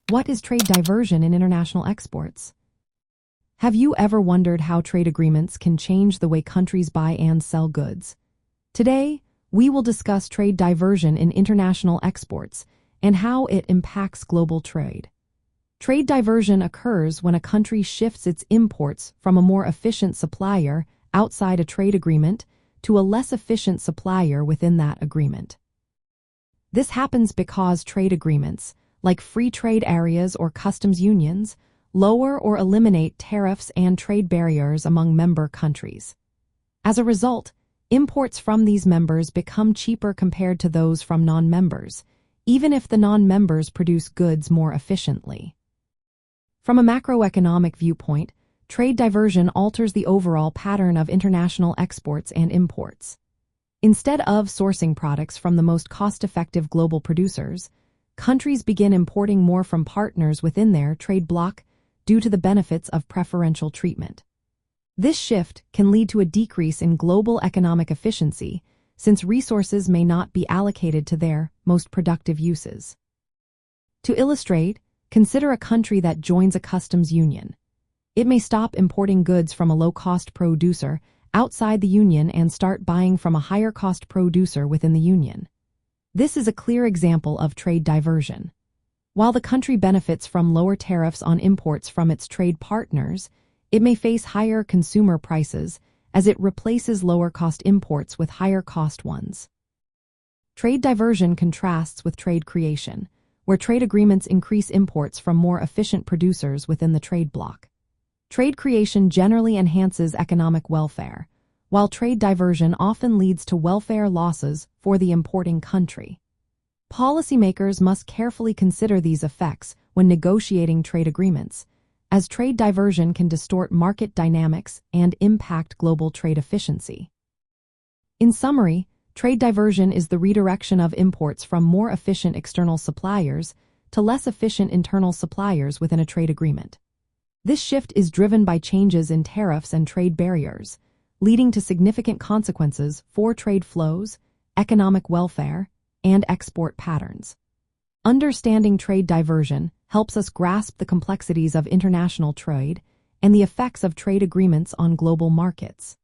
What is trade diversion in international exports? Have you ever wondered how trade agreements can change the way countries buy and sell goods? Today, we will discuss trade diversion in international exports and how it impacts global trade. Trade diversion occurs when a country shifts its imports from a more efficient supplier outside a trade agreement to a less efficient supplier within that agreement. This happens because trade agreements, like free trade areas or customs unions, lower or eliminate tariffs and trade barriers among member countries. As a result, imports from these members become cheaper compared to those from non-members, even if the non-members produce goods more efficiently. From a macroeconomic viewpoint, trade diversion alters the overall pattern of international exports and imports. Instead of sourcing products from the most cost-effective global producers, countries begin importing more from partners within their trade bloc due to the benefits of preferential treatment. This shift can lead to a decrease in global economic efficiency, since resources may not be allocated to their most productive uses. To illustrate, consider a country that joins a customs union. It may stop importing goods from a low-cost producer outside the union and start buying from a higher-cost producer within the union. This is a clear example of trade diversion. While the country benefits from lower tariffs on imports from its trade partners, it may face higher consumer prices as it replaces lower-cost imports with higher-cost ones. Trade diversion contrasts with trade creation, where trade agreements increase imports from more efficient producers within the trade bloc. Trade creation generally enhances economic welfare, while trade diversion often leads to welfare losses for the importing country. Policymakers must carefully consider these effects when negotiating trade agreements, as trade diversion can distort market dynamics and impact global trade efficiency. In summary, trade diversion is the redirection of imports from more efficient external suppliers to less efficient internal suppliers within a trade agreement. This shift is driven by changes in tariffs and trade barriers, leading to significant consequences for trade flows, economic welfare, and export patterns. Understanding trade diversion helps us grasp the complexities of international trade and the effects of trade agreements on global markets.